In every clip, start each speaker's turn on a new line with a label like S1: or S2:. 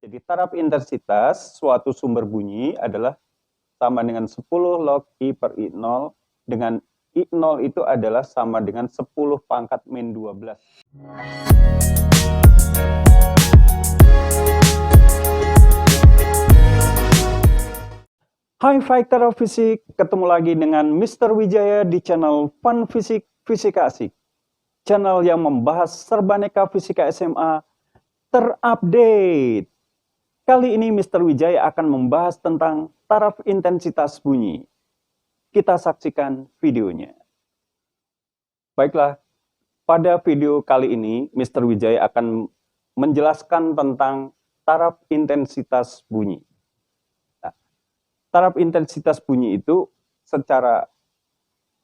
S1: Jadi taraf intensitas suatu sumber bunyi adalah sama dengan 10 log I per I0, dengan I0 itu adalah sama dengan 10 pangkat min 12. Hai Fighter of Fisik, ketemu lagi dengan Mr. Wijaya di channel Fun Fisik Fisika Asik. Channel yang membahas serbaneka fisika SMA terupdate. Kali ini Mr. Wijaya akan membahas tentang taraf intensitas bunyi. Kita saksikan videonya. Baiklah, pada video kali ini Mr. Wijaya akan menjelaskan tentang taraf intensitas bunyi. Nah, taraf intensitas bunyi itu secara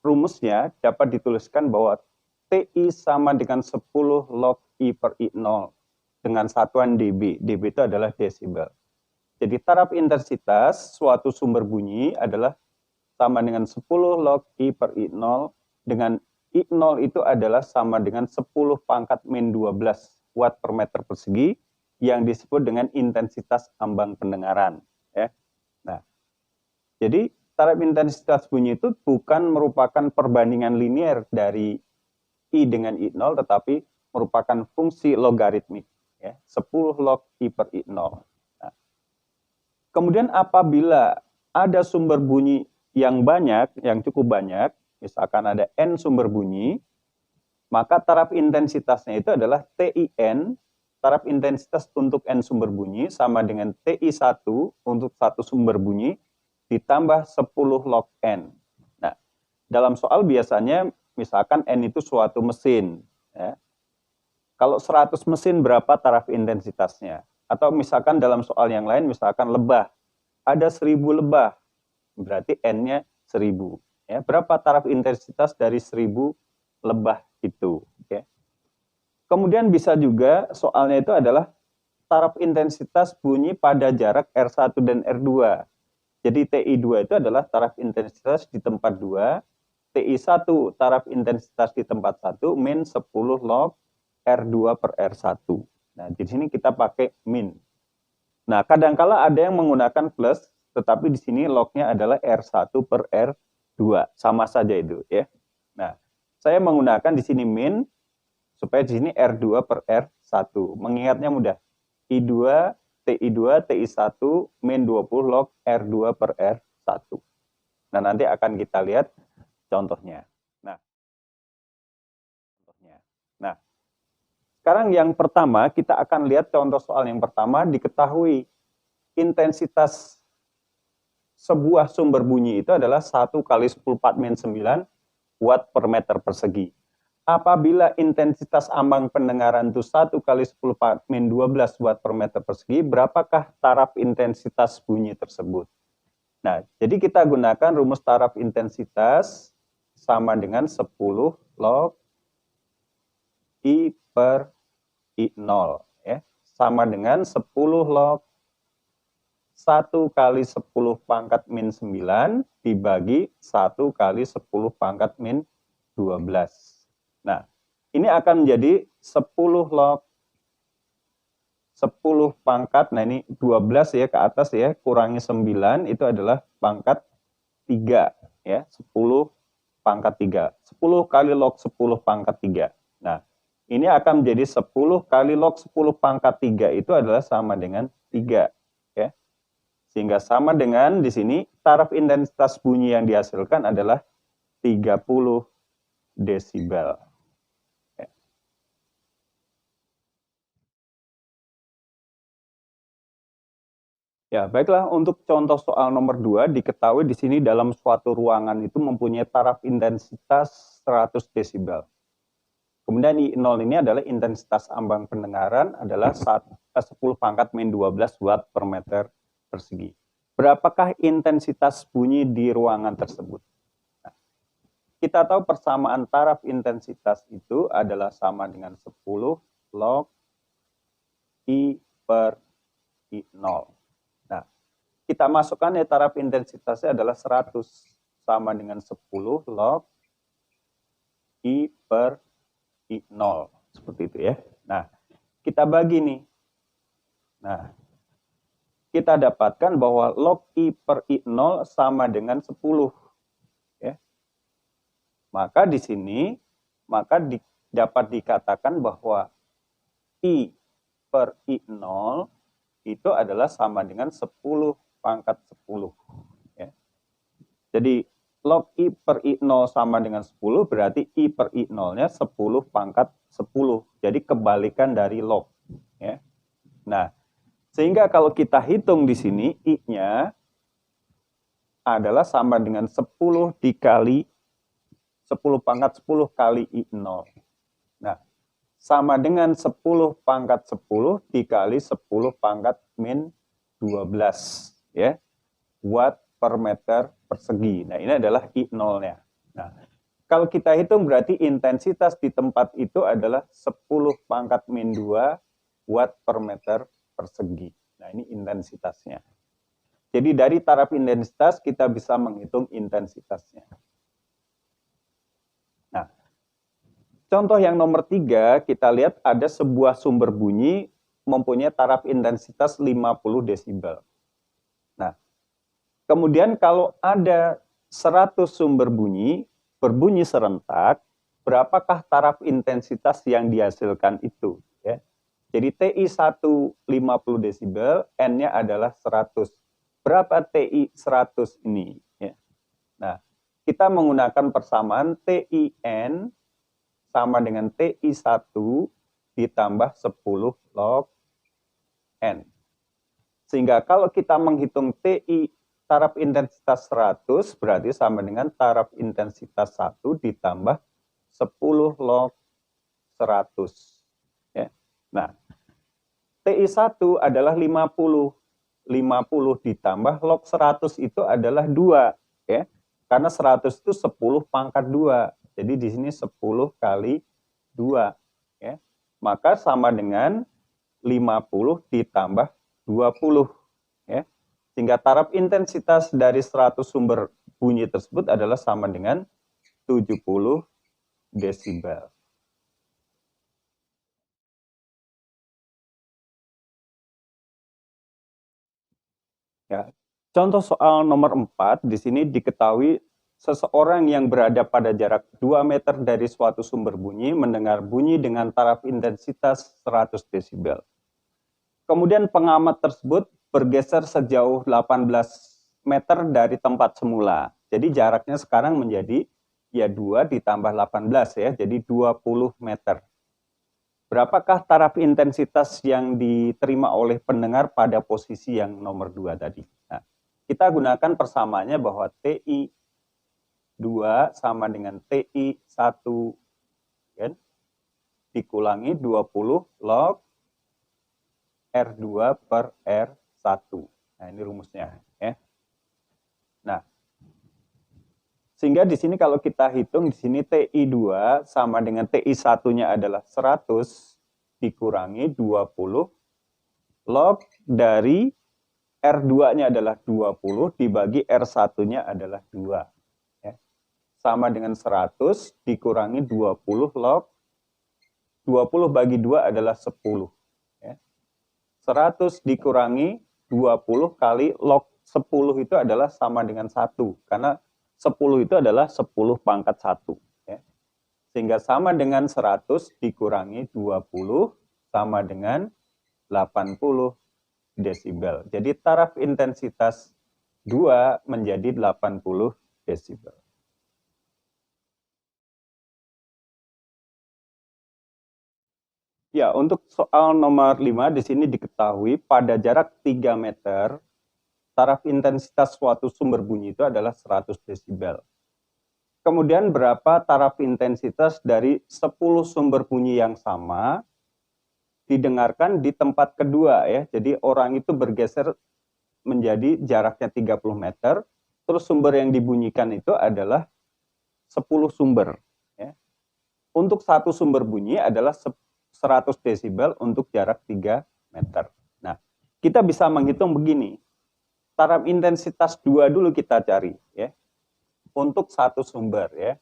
S1: rumusnya dapat dituliskan bahwa TI sama dengan 10 log I per I0 dengan satuan dB. dB itu adalah desibel. Jadi taraf intensitas suatu sumber bunyi adalah sama dengan 10 log I per I0, dengan I0 itu adalah sama dengan 10 pangkat min 12 watt per meter persegi yang disebut dengan intensitas ambang pendengaran. Ya. Nah, jadi taraf intensitas bunyi itu bukan merupakan perbandingan linear dari I dengan I0, tetapi merupakan fungsi logaritmik. Ya, 10 log I per I0. Nah, kemudian apabila ada sumber bunyi yang banyak, yang cukup banyak, misalkan ada N sumber bunyi, maka taraf intensitasnya itu adalah TIN, taraf intensitas untuk N sumber bunyi sama dengan TI1 untuk satu sumber bunyi, ditambah 10 log N. Nah, dalam soal biasanya misalkan N itu suatu mesin, ya. Kalau 100 mesin berapa taraf intensitasnya? Atau misalkan dalam soal yang lain, misalkan lebah. Ada 1000 lebah, berarti N-nya 1000. Ya, berapa taraf intensitas dari 1000 lebah itu? Ya. Kemudian bisa juga soalnya itu adalah taraf intensitas bunyi pada jarak R1 dan R2. Jadi TI2 itu adalah taraf intensitas di tempat 2, TI1 taraf intensitas di tempat 1, min 10 log R2 per R1. Nah, di sini kita pakai min. Nah, kadangkala ada yang menggunakan plus, tetapi di sini lognya adalah R1 per R2. Sama saja itu, ya. Nah, saya menggunakan di sini min, supaya di sini R2 per R1. Mengingatnya mudah. I2, TI2, TI1, min 20 log R2 per R1. Nah, nanti akan kita lihat contohnya. Nah, sekarang yang pertama, kita akan lihat contoh soal yang pertama. Diketahui intensitas sebuah sumber bunyi itu adalah 1 kali 10⁴ min 9 watt per meter persegi. Apabila intensitas ambang pendengaran itu 1 kali 10⁴ min 12 watt per meter persegi, berapakah taraf intensitas bunyi tersebut? Nah, jadi kita gunakan rumus taraf intensitas sama dengan 10 log I per I0, ya, sama dengan 10 log 1 kali 10 pangkat min 9 dibagi 1 kali 10 pangkat min 12. Nah, ini akan menjadi 10 log 10 pangkat, nah ini 12 ya ke atas ya, kurangi 9 itu adalah pangkat 3 ya, 10 pangkat 3. 10 kali log 10 pangkat 3. Nah, ini akan menjadi 10 kali log 10 pangkat 3 itu adalah sama dengan 3. Ya. Sehingga sama dengan di sini taraf intensitas bunyi yang dihasilkan adalah 30 desibel. Ya. Ya, baiklah, untuk contoh soal nomor 2, diketahui di sini dalam suatu ruangan itu mempunyai taraf intensitas 100 desibel. Kemudian I0 ini adalah intensitas ambang pendengaran adalah 10 pangkat min 12 watt per meter persegi. Berapakah intensitas bunyi di ruangan tersebut? Nah, kita tahu persamaan taraf intensitas itu adalah sama dengan 10 log I per I0. Nah, kita masukkan ya taraf intensitasnya adalah 100 sama dengan 10 log I per I0. Seperti itu ya. Nah, kita bagi nih. Nah, kita dapatkan bahwa log I per I0 sama dengan 10. Ya. Maka di sini dapat dikatakan bahwa I per I0 itu adalah sama dengan 10 pangkat 10. Ya. Jadi log I per I0 sama dengan 10, berarti I per I0-nya 10 pangkat 10. Jadi kebalikan dari log. Ya. Nah, sehingga kalau kita hitung di sini, I-nya adalah sama dengan 10 dikali 10 pangkat 10 kali I0. Nah, sama dengan 10 pangkat 10 dikali 10 pangkat min 12. Ya. Watt per meter persegi. Nah, ini adalah I0-nya. Nah, kalau kita hitung berarti intensitas di tempat itu adalah 10 pangkat min 2 watt per meter persegi. Nah, ini intensitasnya. Jadi dari taraf intensitas kita bisa menghitung intensitasnya. Nah, contoh yang nomor 3, kita lihat ada sebuah sumber bunyi mempunyai taraf intensitas 50 desibel. Nah, kemudian kalau ada 100 sumber bunyi berbunyi serentak, berapakah taraf intensitas yang dihasilkan itu? Ya. Jadi TI1 50 desibel, N-nya adalah 100. Berapa TI 100 ini? Ya. Nah, kita menggunakan persamaan TIN sama dengan TI1 ditambah 10 log N. Sehingga kalau kita menghitung TI taraf intensitas 100 berarti sama dengan taraf intensitas 1 ditambah 10 log 100. Ya. Nah, TI1 adalah 50. 50 ditambah log 100 itu adalah 2. Ya. Karena 100 itu 10 pangkat 2. Jadi di sini 10 kali 2. Ya. Maka sama dengan 50 ditambah 20. Ya. Sehingga taraf intensitas dari 100 sumber bunyi tersebut adalah sama dengan 70 desibel. Ya. Contoh soal nomor 4, di sini diketahui seseorang yang berada pada jarak 2 meter dari suatu sumber bunyi mendengar bunyi dengan taraf intensitas 100 desibel. Kemudian pengamat tersebut bergeser sejauh 18 meter dari tempat semula. Jadi jaraknya sekarang menjadi ya 2 ditambah 18 ya, jadi 20 meter. Berapakah taraf intensitas yang diterima oleh pendengar pada posisi yang nomor 2 tadi? Nah, kita gunakan persamaannya bahwa TI 2 sama dengan TI 1 kan? Dikurangi 20 log R2 per R1. Nah, ini rumusnya ya. Nah, sehingga di sini kalau kita hitung di sini TI2 sama dengan TI1-nya adalah 100 dikurangi 20 log dari R2-nya adalah 20 dibagi R1-nya adalah 2. Ya. Sama dengan 100 dikurangi 20 log 20 bagi 2 adalah 10. Ya. 100 dikurangi 20 kali log 10 itu adalah sama dengan 1. Karena 10 itu adalah 10 pangkat 1. Ya. Sehingga sama dengan 100 dikurangi 20 sama dengan 80 desibel. Jadi taraf intensitas 2 menjadi 80 desibel. Ya, untuk soal nomor 5 di sini diketahui pada jarak 3 meter taraf intensitas suatu sumber bunyi itu adalah 100 desibel. Kemudian berapa taraf intensitas dari 10 sumber bunyi yang sama didengarkan di tempat kedua ya. Jadi orang itu bergeser menjadi jaraknya 30 meter, terus sumber yang dibunyikan itu adalah 10 sumber. Ya. Untuk satu sumber bunyi adalah 100 desibel untuk jarak 3 meter. Nah, kita bisa menghitung begini. Taraf intensitas 2 dulu kita cari ya. Untuk satu sumber ya.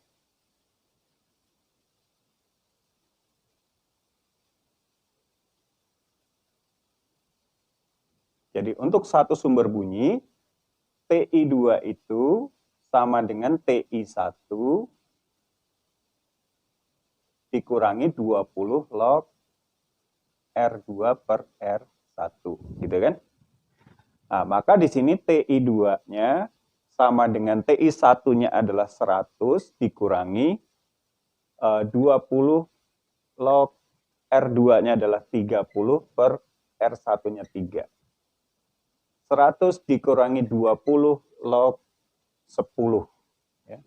S1: Jadi untuk satu sumber bunyi, TI2 itu sama dengan TI1 dikurangi 20 log R2 per R1, gitu kan? Nah, maka di sini TI2-nya sama dengan TI1-nya adalah 100 dikurangi 20 log R2-nya adalah 30 per R1-nya 3. 100 dikurangi 20 log 10. Ya.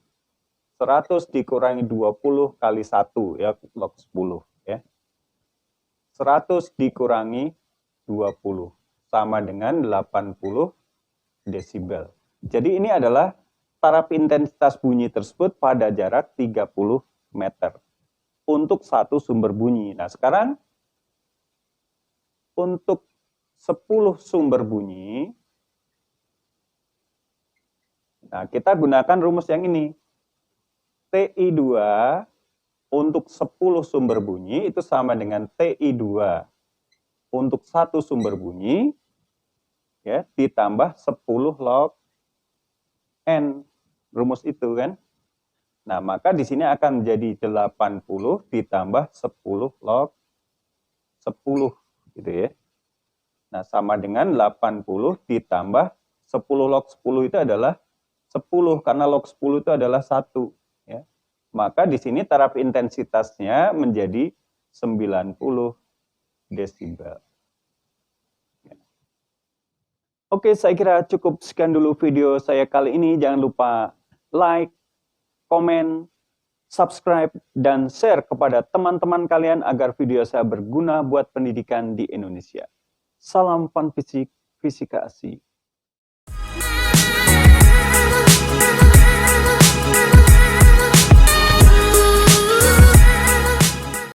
S1: 100 dikurangi 20 kali 1, ya, log 10. Ya. 100 dikurangi 20, sama dengan 80 desibel. Jadi ini adalah taraf intensitas bunyi tersebut pada jarak 30 meter untuk satu sumber bunyi. Nah, sekarang untuk 10 sumber bunyi, nah kita gunakan rumus yang ini. TI2 untuk 10 sumber bunyi itu sama dengan TI2 untuk satu sumber bunyi, ya, ditambah 10 log N, rumus itu kan. Nah, maka di sini akan menjadi 80 ditambah 10 log 10, gitu ya. Nah, sama dengan 80 ditambah 10 log 10 itu adalah 10, karena log 10 itu adalah 1. Ya. Maka di sini taraf intensitasnya menjadi 90 desibel. Ya. Oke, saya kira cukup sekian dulu video saya kali ini. Jangan lupa like, komen, subscribe, dan share kepada teman-teman kalian agar video saya berguna buat pendidikan di Indonesia. Salam fun fisik, fisika asik.